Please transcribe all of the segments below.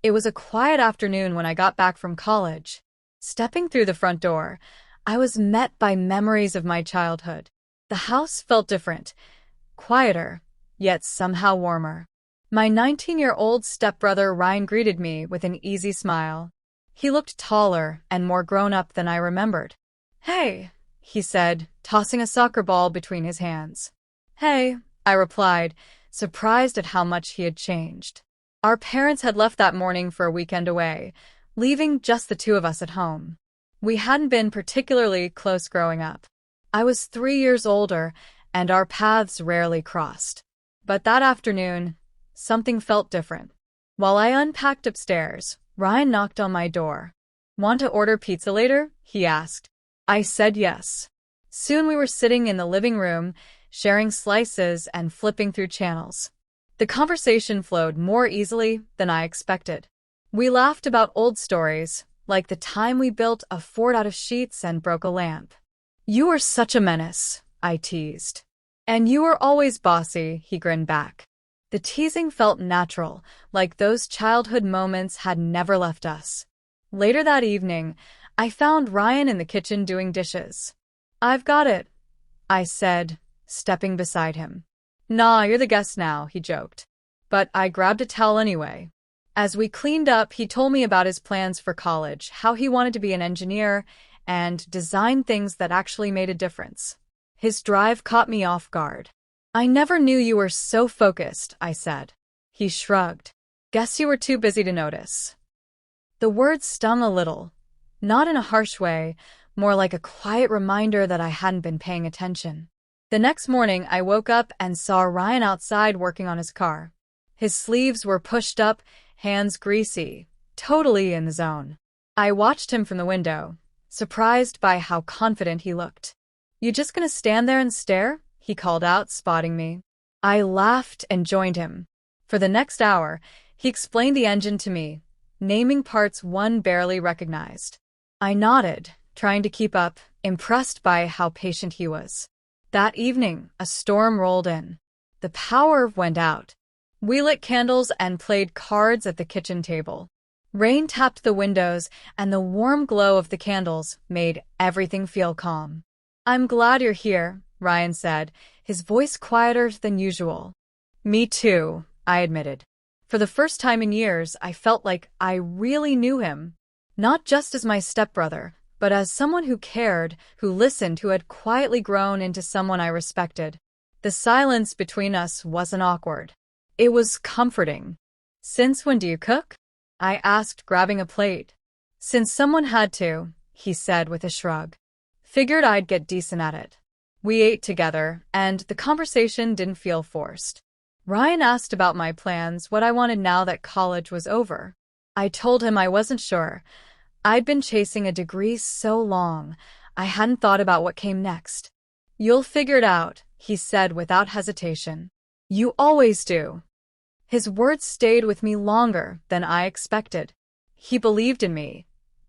It was a quiet afternoon when I got back from college. Stepping through the front door, I was met by memories of my childhood. The house felt different, quieter, yet somehow warmer. My 19-year-old stepbrother Ryan greeted me with an easy smile. He looked taller and more grown-up than I remembered. "Hey," he said, tossing a soccer ball between his hands. "Hey," I replied, surprised at how much he had changed. Our parents had left that morning for a weekend away, leaving just the two of us at home. We hadn't been particularly close growing up. I was 3 years older, and our paths rarely crossed. But that afternoon, something felt different. While I unpacked upstairs, Ryan knocked on my door. "Want to order pizza later?" he asked. I said yes. Soon we were sitting in the living room, sharing slices and flipping through channels. The conversation flowed more easily than I expected. We laughed about old stories, like the time we built a fort out of sheets and broke a lamp. "You were such a menace," I teased. "And you were always bossy," he grinned back. The teasing felt natural, like those childhood moments had never left us. Later that evening, I found Ryan in the kitchen doing dishes. "I've got it," I said, stepping beside him. "Nah, you're the guest now," he joked. But I grabbed a towel anyway. As we cleaned up, he told me about his plans for college, how he wanted to be an engineer and design things that actually made a difference. His drive caught me off guard. "I never knew you were so focused," I said. He shrugged. "Guess you were too busy to notice." The words stung a little, not in a harsh way, more like a quiet reminder that I hadn't been paying attention. The next morning, I woke up and saw Ryan outside working on his car. His sleeves were pushed up, hands greasy, totally in the zone. I watched him from the window, surprised by how confident he looked. "You just gonna stand there and stare?" he called out, spotting me. I laughed and joined him. For the next hour, he explained the engine to me, naming parts one barely recognized. I nodded, trying to keep up, impressed by how patient he was. That evening, a storm rolled in. The power went out. We lit candles and played cards at the kitchen table. Rain tapped the windows, and the warm glow of the candles made everything feel calm. "I'm glad you're here," Ryan said, his voice quieter than usual. "Me too," I admitted. For the first time in years, I felt like I really knew him. Not just as my stepbrother, but as someone who cared, who listened, who had quietly grown into someone I respected. The silence between us wasn't awkward. It was comforting. "Since when do you cook?" I asked, grabbing a plate. "Since someone had to," he said with a shrug. "Figured I'd get decent at it." We ate together, and the conversation didn't feel forced. Ryan asked about my plans, what I wanted now that college was over. I told him I wasn't sure. I'd been chasing a degree so long, I hadn't thought about what came next. "You'll figure it out," he said without hesitation. "You always do." His words stayed with me longer than I expected. He believed in me,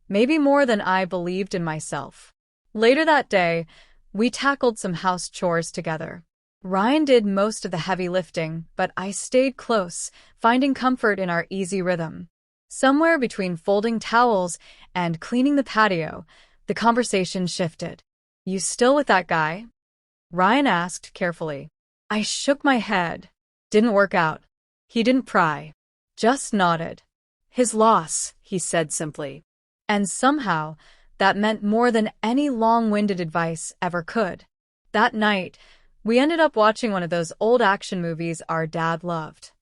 maybe more than I believed in myself. Later that day, we tackled some house chores together. Ryan did most of the heavy lifting, but I stayed close, finding comfort in our easy rhythm. Somewhere between folding towels and cleaning the patio, the conversation shifted. "You still with that guy?" Ryan asked carefully. I shook my head. "Didn't work out." He didn't pry, just nodded. "His loss," he said simply. And somehow, that meant more than any long-winded advice ever could. That night, we ended up watching one of those old action movies our dad loved.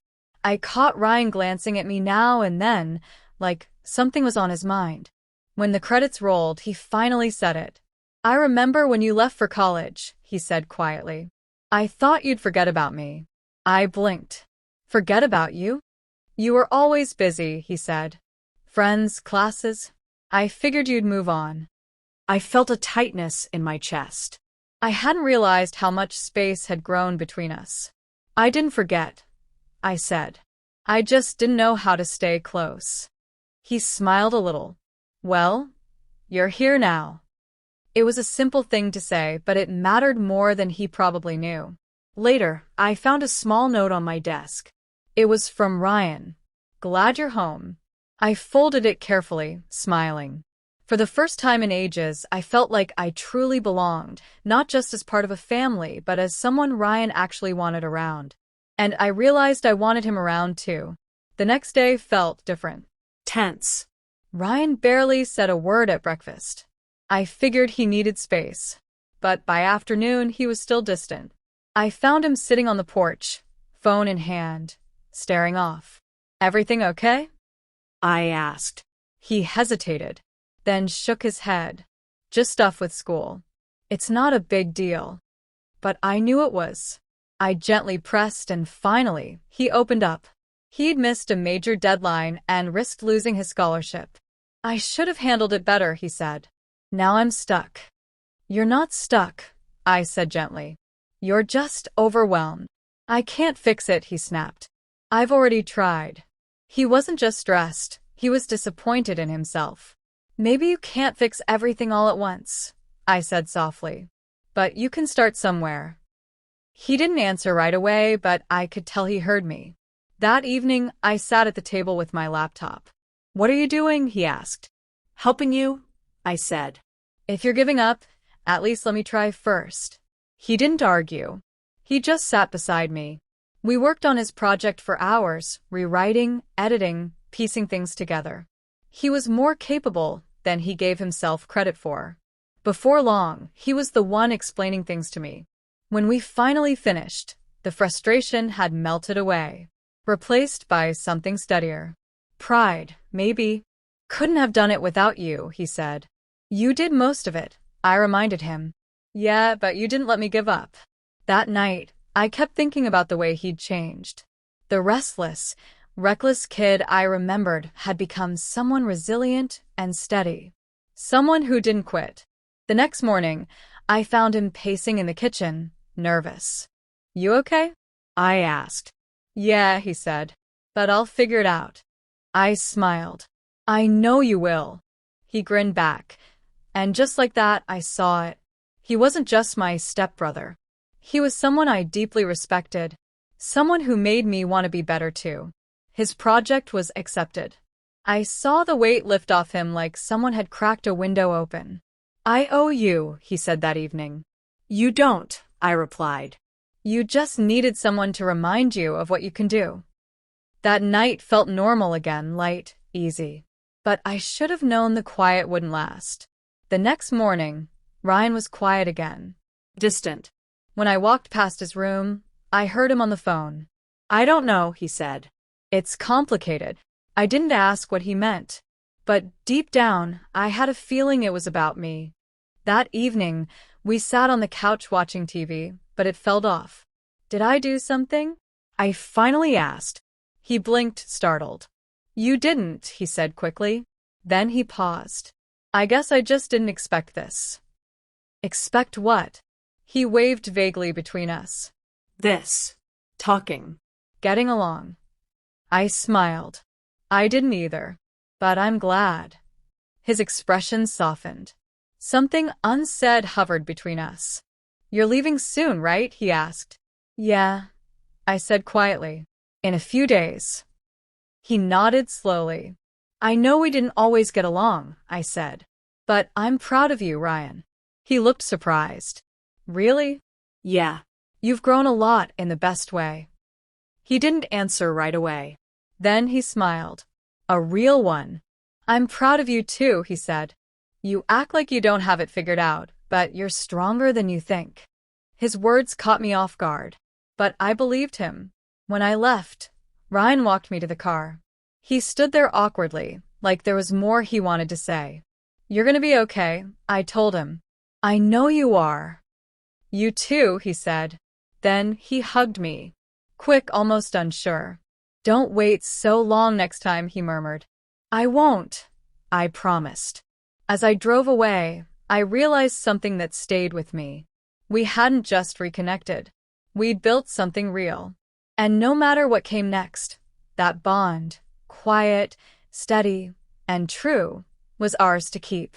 I caught Ryan glancing at me now and then, like something was on his mind. When the credits rolled, he finally said it. "I remember when you left for college," he said quietly. "I thought you'd forget about me." I blinked. "Forget about you?" "You were always busy," he said. "Friends, classes. I figured you'd move on." I felt a tightness in my chest. I hadn't realized how much space had grown between us. "I didn't forget," I said. "I just didn't know how to stay close." He smiled a little. "Well, you're here now." It was a simple thing to say, but it mattered more than he probably knew. Later, I found a small note on my desk. It was from Ryan. "Glad you're home. I folded it carefully, smiling. For the first time in ages, I felt like I truly belonged, not just as part of a family, but as someone Ryan actually wanted around. And I realized I wanted him around too. The next day felt different. Tense. Ryan barely said a word at breakfast. I figured he needed space. But by afternoon, he was still distant. I found him sitting on the porch, phone in hand, staring off. "Everything okay?" I asked. He hesitated, then shook his head. "Just stuff with school. It's not a big deal." But I knew it was. I gently pressed and finally, he opened up. He'd missed a major deadline and risked losing his scholarship. "I should have handled it better," he said. "Now I'm stuck." "You're not stuck," I said gently. "You're just overwhelmed." "I can't fix it," he snapped. "I've already tried." He wasn't just stressed, he was disappointed in himself. "Maybe you can't fix everything all at once," I said softly. "But you can start somewhere." He didn't answer right away, but I could tell he heard me. That evening, I sat at the table with my laptop. "What are you doing?" he asked. Helping you, I said. "If you're giving up, at least let me try first." He didn't argue. He just sat beside me. We worked on his project for hours, rewriting, editing, piecing things together. He was more capable than he gave himself credit for. Before long, he was the one explaining things to me. When we finally finished, the frustration had melted away, replaced by something steadier. "Pride, maybe." "Couldn't have done it without you," he said. "You did most of it," I reminded him. "Yeah, but you didn't let me give up." That night, I kept thinking about the way he'd changed. The restless, reckless kid I remembered had become someone resilient and steady. Someone who didn't quit. The next morning, I found him pacing in the kitchen, nervous. "You okay?" I asked. "Yeah," he said. "But I'll figure it out." I smiled. "I know you will." He grinned back. And just like that, I saw it. He wasn't just my stepbrother. He was someone I deeply respected. Someone who made me want to be better too. His project was accepted. I saw the weight lift off him like someone had cracked a window open. "I owe you," he said that evening. You don't, I replied. "You just needed someone to remind you of what you can do." That night felt normal again, light, easy. But I should have known the quiet wouldn't last. The next morning, Ryan was quiet again. Distant. When I walked past his room, I heard him on the phone. "I don't know," he said. "It's complicated." I didn't ask what he meant. But deep down, I had a feeling it was about me. That evening, we sat on the couch watching TV, but it felt off. "Did I do something?" I finally asked. He blinked, startled. "You didn't," he said quickly. Then he paused. "I guess I just didn't expect this." "Expect what?" He waved vaguely between us. This. Talking. "Getting along." I smiled. "I didn't either. But I'm glad." His expression softened. Something unsaid hovered between us. "You're leaving soon, right?" he asked. "Yeah," I said quietly. "In a few days." He nodded slowly. "I know we didn't always get along," I said. "But I'm proud of you, Ryan." He looked surprised. "Really?" Yeah. "You've grown a lot in the best way." He didn't answer right away. Then he smiled. A real one. "I'm proud of you too," he said. "You act like you don't have it figured out, but you're stronger than you think." His words caught me off guard. But I believed him. When I left, Ryan walked me to the car. He stood there awkwardly, like there was more he wanted to say. "You're gonna be okay," I told him. "I know you are." "You too," he said. Then he hugged me. Quick, almost unsure. "Don't wait so long next time," he murmured. "I won't," I promised. As I drove away, I realized something that stayed with me. We hadn't just reconnected. We'd built something real. And no matter what came next, that bond, quiet, steady, and true, was ours to keep.